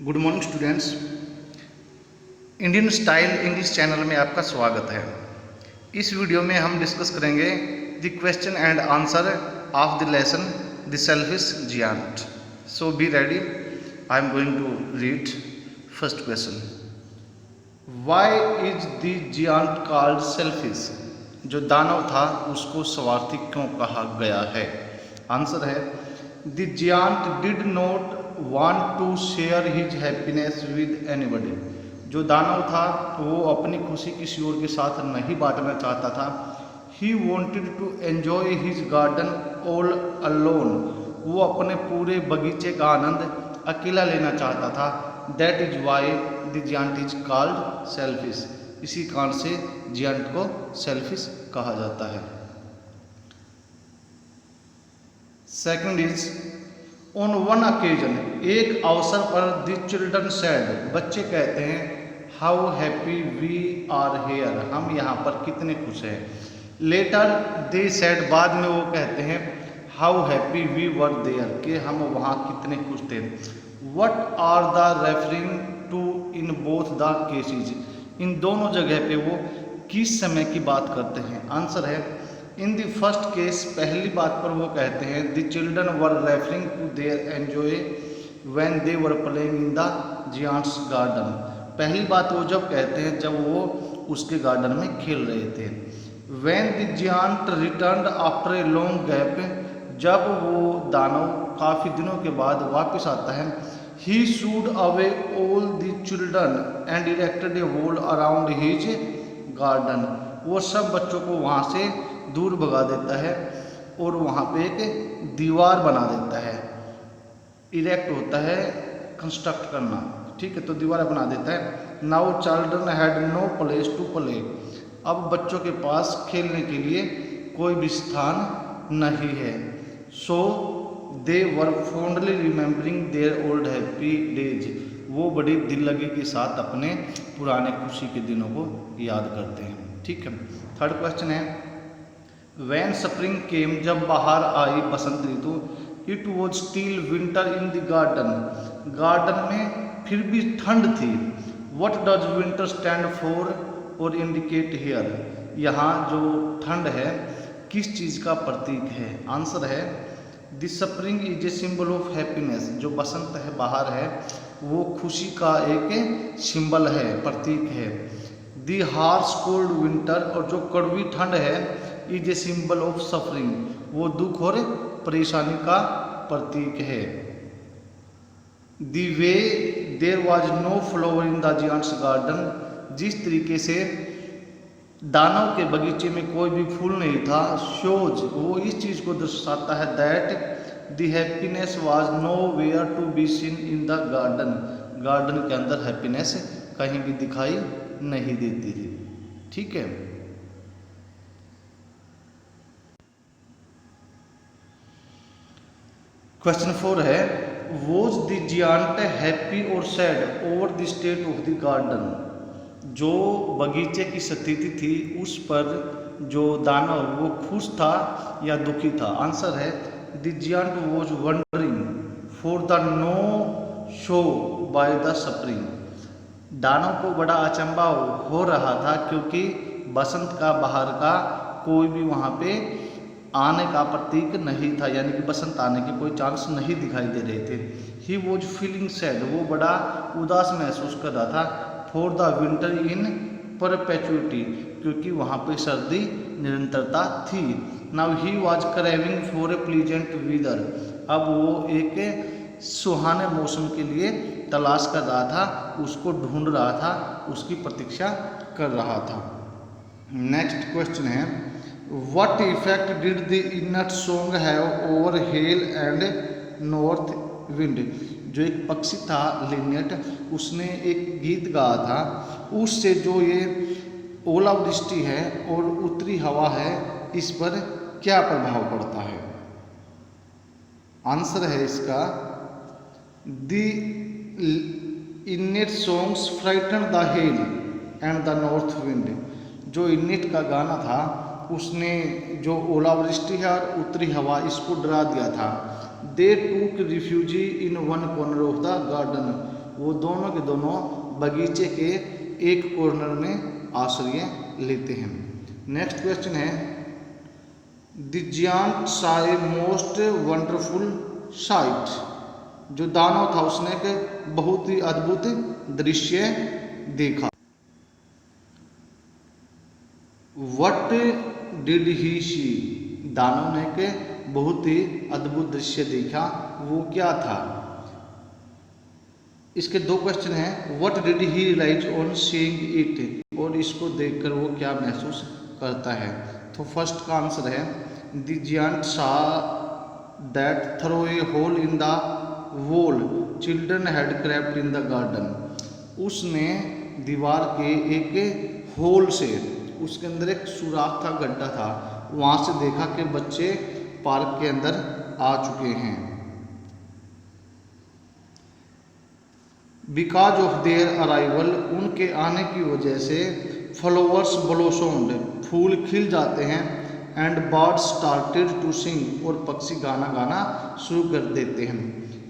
Good morning students. Indian style English channel में आपका स्वागत है। इस वीडियो में हम डिस्कस करेंगे the question and answer of the lesson the selfish giant. So be ready, I am going to read first question. Why is the giant called selfish? जो दानव था उसको स्वार्थी क्यों कहा गया है? आंसर है the giant did not want to share his happiness with anybody। जो दानव था वो अपनी खुशी किसी और के साथ नहीं बांटना चाहता था। He wanted to enjoy his garden all alone। वो अपने पूरे बगीचे का आनंद अकेला लेना चाहता था। That is why the giant is called selfish। इसी कारण से जियांट को सेल्फिश कहा जाता है। Second is on one occasion, एक अवसर पर द चिल्ड्रन सेड, बच्चे कहते हैं how happy we are here, हम यहाँ पर कितने खुश हैं। लेटर दे सेड, बाद में वो कहते हैं how happy we were there, कि हम वहाँ कितने खुश थे। What are the referring to in both the cases, इन दोनों जगह पे वो किस समय की बात करते हैं? आंसर है इन द फर्स्ट केस, पहली बात पर वो कहते हैं the children were referring to their enjoy when they were playing in the giant's garden. पहली बात वो जब कहते हैं जब वो उसके गार्डन में खेल रहे थे। When the giant returned after a long gap, जब वो दानव काफ़ी दिनों के बाद वापस आता है, he shooed away all the children and erected a wall around his garden. वो सब बच्चों को वहाँ से दूर भगा देता है और वहाँ पे एक दीवार बना देता है। इरेक्ट होता है कंस्ट्रक्ट करना, ठीक है, तो दीवार बना देता है। Now children had no place to play, अब बच्चों के पास खेलने के लिए कोई भी स्थान नहीं है। So they were fondly remembering their old happy days, वो बड़ी दिल लगी के साथ अपने पुराने खुशी के दिनों को याद करते हैं। ठीक है, थर्ड क्वेश्चन है When spring came, जब बाहर आई बसंत ऋतु, It was still winter in the garden, garden में फिर भी ठंड थी। What does winter stand for or indicate here, यहाँ जो ठंड है किस चीज़ का प्रतीक है? आंसर है The spring is a symbol of happiness, जो बसंत है बाहर है वो खुशी का एक सिंबल है, प्रतीक है। The harsh cold winter, और जो कड़वी ठंड है is a symbol of suffering, वो दुख और परेशानी का प्रतीक है। The way there was no flower in the giant's garden, जिस तरीके से दानव के बगीचे में कोई भी फूल नहीं था, शोज, वो इस चीज़ को दर्शाता है that the happiness was no where to be seen in the garden, garden के अंदर हैप्पीनेस कहीं भी दिखाई नहीं देती थी। ठीक है, क्वेश्चन 4 है वॉज द जियांट हैप्पी और sad over the state of the garden, जो बगीचे की स्थिति थी उस पर जो दानव वो खुश था या दुखी था? आंसर है the giant was wondering for the no show by the spring, दानव को बड़ा अचंभा हो रहा था क्योंकि बसंत का बाहर का कोई भी वहाँ पे आने का प्रतीक नहीं था, यानी कि बसंत आने के कोई चांस नहीं दिखाई दे रहे थे। ही वॉज फीलिंग सैड, वो बड़ा उदास महसूस कर रहा था। For the winter in perpetuity, क्योंकि वहाँ पे सर्दी निरंतरता थी। Now he was craving for a pleasant weather, अब वो एक सुहाने मौसम के लिए तलाश कर रहा था, उसको ढूंढ रहा था, उसकी प्रतीक्षा कर रहा था। नेक्स्ट क्वेश्चन है What effect did the innate song have over hail and north wind? जो एक पक्षी था लिनेट, उसने एक गीत गाया था, उससे जो ये ओलावृष्टि है और उत्तरी हवा है इस पर क्या प्रभाव पड़ता है? आंसर है इसका The innate songs frightened the hail and the north wind, जो इन्नेट का गाना था उसने जो ओलावृष्टि है और उत्तरी हवा इसको डरा दिया था। दे टूक refugee in one corner of the garden, वो दोनों के दोनों बगीचे के एक कॉर्नर में आश्रय लेते हैं। नेक्स्ट क्वेश्चन है, the giant saw a most wonderful site. जो दानव था उसने एक बहुत ही अद्भुत दृश्य देखा। वट डिड ही सी। दानव ने एक बहुत ही अद्भुत दृश्य देखा, वो क्या था। इसके दो क्वेश्चन हैं, what did he realize on seeing it, और इसको देखकर वो क्या महसूस करता है। तो फर्स्ट का आंसर है, the giant saw that through a hole in the wall children had crept in the garden. उसने दीवार के एक होल से, उसके अंदर एक सुराख था, गड्ढा था, वहाँ से देखा कि बच्चे पार्क के अंदर आ चुके हैं। बिकॉज ऑफ देयर अराइवल, उनके आने की वजह से, फ्लावर्स ब्लॉसम्ड, फूल खिल जाते हैं, and birds started to sing, और पक्षी गाना गाना शुरू कर देते हैं।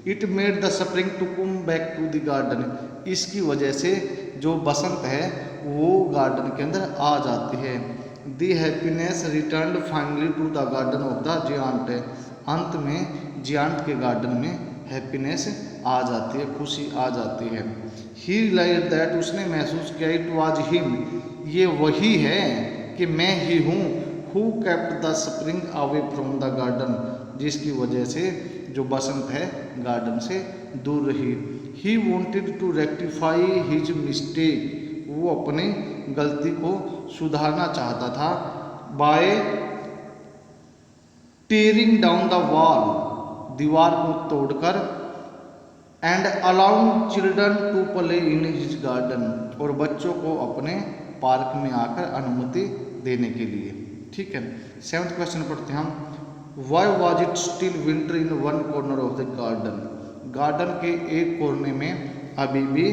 It made the spring to come back to the garden, इसकी वजह से जो बसंत है वो गार्डन के अंदर आ जाती है। The happiness returned finally to the garden of the giant, अंत में जियांट के गार्डन में हैप्पीनेस आ जाती है, खुशी आ जाती है। ही रियलाइज्ड दैट, उसने महसूस किया, इट वाज हिम, ये वही है कि मैं ही हूँ, who kept the spring away from the garden, जिसकी वजह से जो बसंत है गार्डन से दूर रही। He wanted to rectify his mistake, वो अपनी गलती को सुधारना चाहता था, by tearing down the wall, दीवार को तोड़कर, and allowing children to play in his garden, और बच्चों को अपने पार्क में आकर अनुमति देने के लिए। ठीक है, सेवंथ क्वेश्चन पढ़ते हैं हम, why was it still winter in one corner of the garden, garden के एक कोने में अभी भी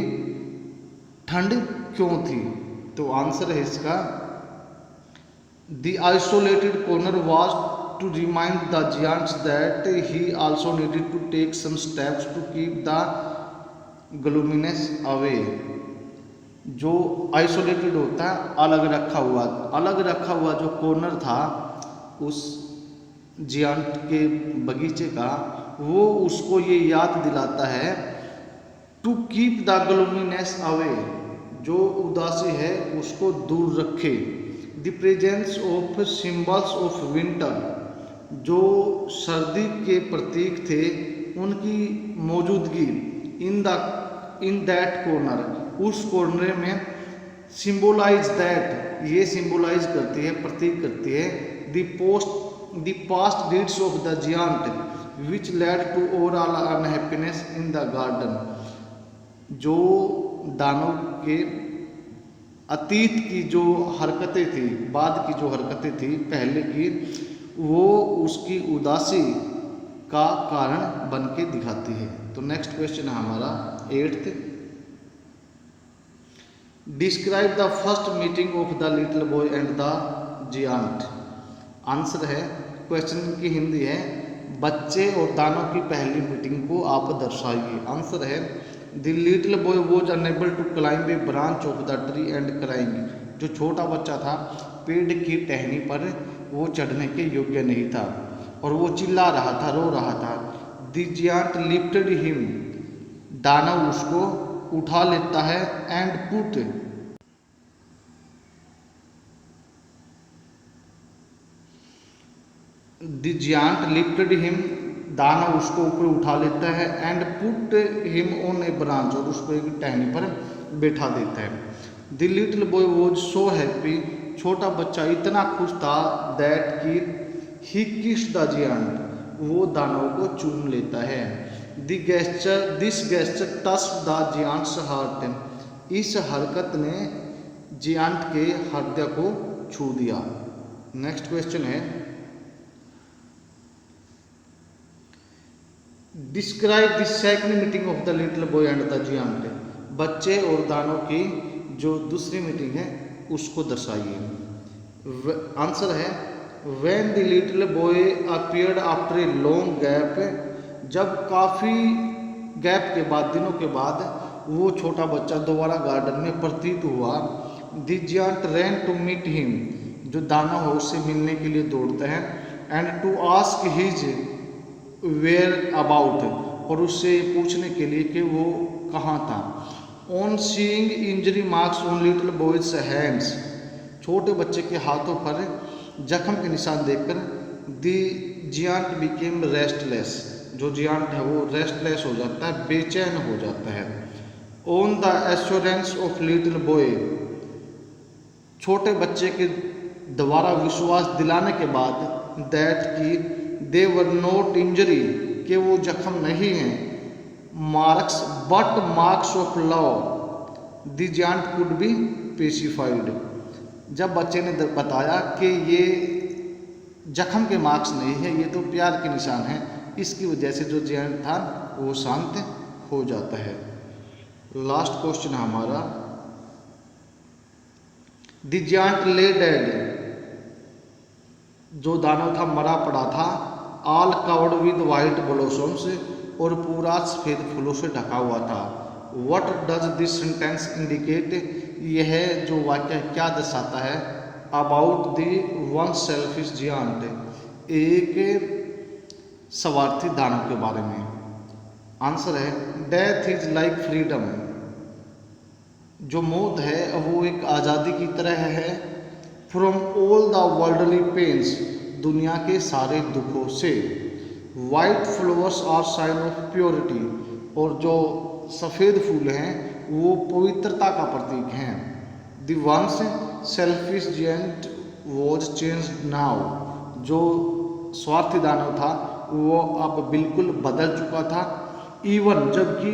ठंड क्यों थी। तो आंसर है इसका, the isolated corner was to remind the giants that he also needed to take some steps to keep the gloominess away। जो आइसोलेटेड होता है, अलग रखा हुआ जो कॉर्नर था उस जियांट के बगीचे का, वो उसको ये याद दिलाता है, to keep the gloominess away, जो उदासी है उसको दूर रखे। The presence of symbols of winter, जो सर्दी के प्रतीक थे उनकी मौजूदगी, इन दैट कॉर्नर, उस कॉर्नर में, सिंबलाइज दैट, ये सिंबलाइज करती है, प्रतीक करती है, the past deeds of the giant which led to overall unhappiness in the garden, जो दानव के अतीत की जो हरकतें थी, बाद की जो हरकतें थी पहले की, वो उसकी उदासी का कारण बन के दिखाती है। तो नेक्स्ट क्वेश्चन है हमारा 8th, describe the first meeting of the little boy and the giant. Answer है, क्वेश्चन की हिंदी है, बच्चे और दानव की पहली मीटिंग को आप दर्शाइए। आंसर है, the little boy was unable to climb a branch of the tree and crying, जो छोटा बच्चा था पेड़ की टहनी पर वो चढ़ने के योग्य नहीं था और वो चिल्ला रहा था, रो रहा था। द जियांट लिफ्टेड हिम, दानव उसको उठा लेता है, and put, the giant lifted him, दानव उसको ऊपर उठा लेता है, and put him on A branch, और उसको एक टहनी पर बैठा देता है। The little boy was so happy, छोटा बच्चा इतना खुश था, दैट कि ही किस्ड द जियांट, वो दानव को चूम लेता है। This gesture touched the giant's heart, इस हरकत ने जियांट के हृदय को छू दिया। नेक्स्ट क्वेश्चन है, describe the second meeting of the little boy and the giant, बच्चे और दानव की जो दूसरी मीटिंग है उसको दर्शाइए। आंसर है, when the little boy appeared after a long gap, जब काफ़ी गैप के बाद, दिनों के बाद वो छोटा बच्चा दोबारा गार्डन में प्रतीत हुआ। The giant ran to meet him, जो दानव है उससे मिलने के लिए दौड़ता है। And to ask his where about, और उससे पूछने के लिए कि वो कहाँ था। On seeing injury marks on little boy's hands, छोटे बच्चे के हाथों पर जख्म के निशान देखकर द जियांट बिकेम रेस्टलेस, जो जियांट है वो रेस्टलेस हो जाता है, बेचैन हो जाता है। On the assurance of little boy, छोटे बच्चे के दोबारा विश्वास दिलाने के बाद दैट कि दे वर नॉट इंजरी, कि वो जख्म नहीं हैं, marks but marks of love, the giant could be pacified. जब बच्चे ने बताया कि ये जख्म के मार्क्स नहीं है, ये तो प्यार के निशान हैं, इसकी वजह से जो जियांट था वो शांत हो जाता है। लास्ट क्वेश्चन हमारा, द जियांट ले डेड, जो दानव था मरा पड़ा था, all covered with white blossoms, और पूरा सफेद फूलों से ढका हुआ था। What does this sentence indicate, यह जो वाक्य क्या दर्शाता है। About the one selfish giant, एक स्वार्थी दानव के बारे में। आंसर है डेथ इज लाइक फ्रीडम, जो मौत है वो एक आज़ादी की तरह है। From all the worldly pains, दुनिया के सारे दुखों से। White flowers are sign of purity, और जो सफ़ेद फूल हैं वो पवित्रता का प्रतीक हैं। The ones selfish giant was changed now, जो स्वार्थी दानव था वो अब बिल्कुल बदल चुका था। इवन, जबकि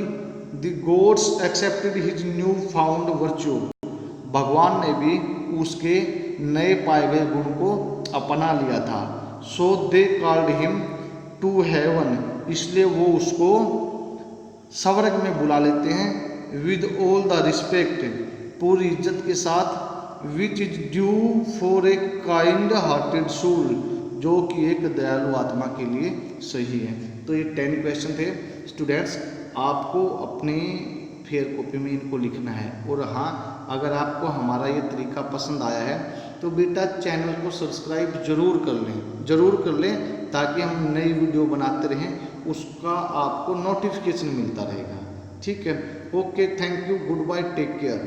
the gods accepted his new found virtue, भगवान ने भी उसके नए पाए गए गुण को अपना लिया था। So they called him to heaven, इसलिए वो उसको स्वर्ग में बुला लेते हैं। विद ऑल द रिस्पेक्ट, पूरी इज्जत के साथ। Which is due for a kind hearted soul, जो कि एक दयालु आत्मा के लिए सही है। तो ये 10 क्वेश्चन थे स्टूडेंट्स, आपको अपनी फेयर कॉपी में इनको लिखना है। और हाँ, अगर आपको हमारा ये तरीका पसंद आया है तो बेटा चैनल को सब्सक्राइब जरूर कर लें, ताकि हम नई वीडियो बनाते रहें, उसका आपको नोटिफिकेशन मिलता रहेगा। ठीक है, okay, thank you, goodbye, take care.